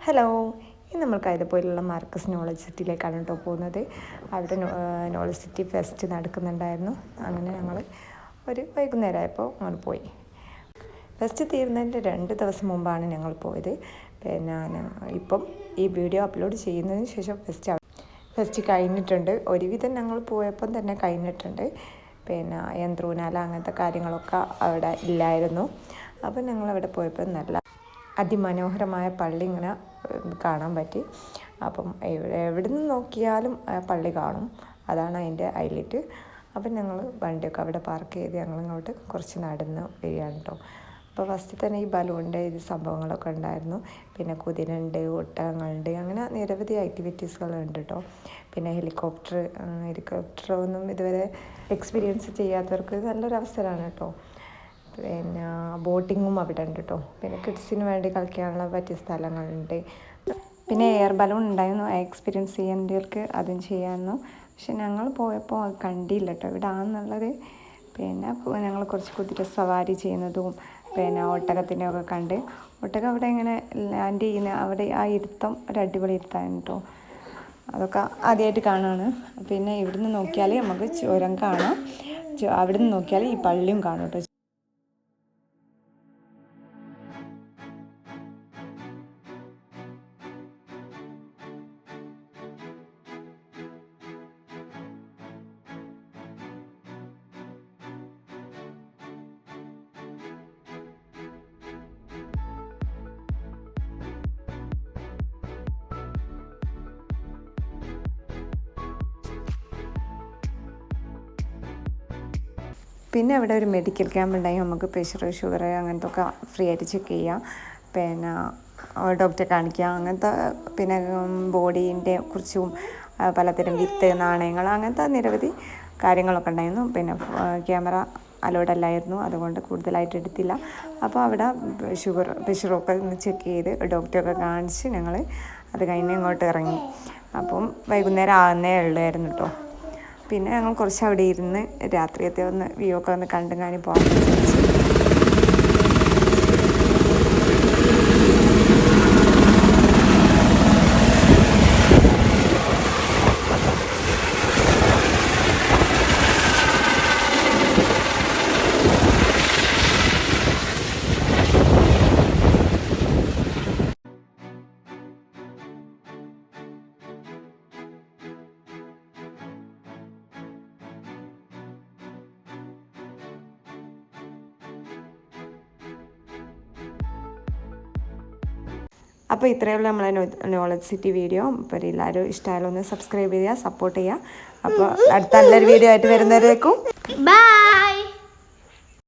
Hello, ഇന്ന് നമ്മൾ കൈതപ്പോയിലുള്ള Marcus knowledge സിറ്റിയിലേക്കാണ് കേട്ടോ പോകുന്നത്. അവിടെ നോളജ് സിറ്റി ഫെസ്റ്റ് നടക്കുന്നുണ്ടായിരുന്നു. അങ്ങനെ ഞങ്ങൾ ഒരു വൈകുന്നേരമായപ്പോൾ ഞങ്ങൾ പോയി. ഫെസ്റ്റ് തീരുന്നതിൻ്റെ 2 ദിവസം മുമ്പാണ് ഞങ്ങൾ പോയത്. പിന്നെ ഇപ്പം ഈ വീഡിയോ അപ്ലോഡ് ചെയ്യുന്നതിന് ശേഷം ഫെസ്റ്റ് കഴിഞ്ഞിട്ടുണ്ട്. ഒരുവിധം ഞങ്ങൾ പോയപ്പം തന്നെ കഴിഞ്ഞിട്ടുണ്ട്. പിന്നെ യന്ത്രൂനാല അങ്ങനത്തെ കാര്യങ്ങളൊക്കെ അവിടെ ഇല്ലായിരുന്നു. അപ്പം ഞങ്ങളവിടെ പോയപ്പോൾ നല്ല അതിമനോഹരമായ പള്ളി ഇങ്ങനെ കാണാൻ പറ്റി. അപ്പം എവിടെ നിന്ന് നോക്കിയാലും പള്ളി കാണും. അതാണ് അതിൻ്റെ ഹൈലൈറ്റ്. അപ്പം ഞങ്ങൾ വണ്ടിയൊക്കെ അവിടെ പാർക്ക് ചെയ്ത് ഞങ്ങളിങ്ങോട്ട് കുറച്ച് നടന്ന് വരികയാണ് കേട്ടോ. അപ്പോൾ ഫസ്റ്റ് തന്നെ ഈ ബലൂണിൻ്റെ സംഭവങ്ങളൊക്കെ ഉണ്ടായിരുന്നു. പിന്നെ കുതിരയുണ്ട്, ഒട്ടകങ്ങളുണ്ട്, അങ്ങനെ നിരവധി ആക്ടിവിറ്റീസുകളുണ്ട് കേട്ടോ. പിന്നെ ഹെലികോപ്റ്ററൊന്നും ഇതുവരെ എക്സ്പീരിയൻസ് ചെയ്യാത്തവർക്ക് നല്ലൊരു അവസരമാണ് കേട്ടോ. പിന്നെ ബോട്ടിങ്ങും അവിടെ ഉണ്ട് കേട്ടോ. പിന്നെ കിഡ്സിന് വേണ്ടി കളിക്കാനുള്ള പറ്റിയ സ്ഥലങ്ങളുണ്ട്. പിന്നെ എയർ ബലൂൺ ഉണ്ടായിരുന്നു. എക്സ്പീരിയൻസ് ചെയ്യേണ്ടവർക്ക് അതും ചെയ്യാമായിരുന്നു. പക്ഷെ ഞങ്ങൾ പോയപ്പോൾ അത് കണ്ടില്ല കേട്ടോ ഇവിടെ ആണെന്നുള്ളത്. പിന്നെ ഞങ്ങൾ കുറച്ച് കുതിര സവാരി ചെയ്യുന്നതും പിന്നെ ഒട്ടകത്തിനെയൊക്കെ കണ്ട്. ഒട്ടകം അവിടെ ഇങ്ങനെ ലാൻഡ് ചെയ്യുന്ന അവിടെ ആ ഇരുത്തം ഒരു അടിപൊളി ഇരുത്താണ് കേട്ടോ. അതൊക്കെ ആദ്യമായിട്ട് കാണുകയാണ്. പിന്നെ ഇവിടുന്ന് നോക്കിയാൽ നമുക്ക് ചുരം കാണാം. അവിടുന്ന് നോക്കിയാൽ ഈ പള്ളിയും കാണും കേട്ടോ. പിന്നെ അവിടെ ഒരു മെഡിക്കൽ ക്യാമ്പ് ഉണ്ടായി. നമുക്ക് പ്രഷർ, ഷുഗർ അങ്ങനത്തെ ഒക്കെ ഫ്രീ ആയിട്ട് ചെക്ക് ചെയ്യാം. പിന്നെ ഡോക്ടറെ കാണിക്കാം. അങ്ങനത്തെ പിന്നെ ബോഡീൻ്റെ കുറിച്ചും പലതരം വിത്ത്, നാണയങ്ങൾ അങ്ങനത്തെ നിരവധി കാര്യങ്ങളൊക്കെ ഉണ്ടായിരുന്നു. പിന്നെ ക്യാമറ അലോഡ് അല്ലായിരുന്നു, അതുകൊണ്ട് കൂടുതലായിട്ട് എടുത്തില്ല. അപ്പോൾ അവിടെ പ്രഷറൊക്കെ ചെക്ക് ചെയ്ത് ഡോക്ടറൊക്കെ കാണിച്ച് ഞങ്ങൾ അത് കഴിഞ്ഞ് ഇങ്ങോട്ട് ഇറങ്ങി. അപ്പം വൈകുന്നേരം ആകുന്നേ ഉള്ളായിരുന്നു കേട്ടോ. പിന്നെ ഞങ്ങൾ കുറച്ച് അവിടെ ഇരുന്ന് രാത്രിയത്തെ വ്യൂ ഒക്കെ കണ്ടുങ്ങാനും പോകാൻ വിചാരിച്ചു. അപ്പോൾ ഇത്രയുള്ള നമ്മളെ നോളജ് സിറ്റി വീഡിയോ. അപ്പോൾ എല്ലാവരും ഇഷ്ടമായാലും ഒന്ന് സബ്സ്ക്രൈബ് ചെയ്യുക, സപ്പോർട്ട് ചെയ്യുക. അപ്പോൾ അടുത്ത നല്ലൊരു വീഡിയോ ആയിട്ട് വരുന്നവരേക്കും ബൈ.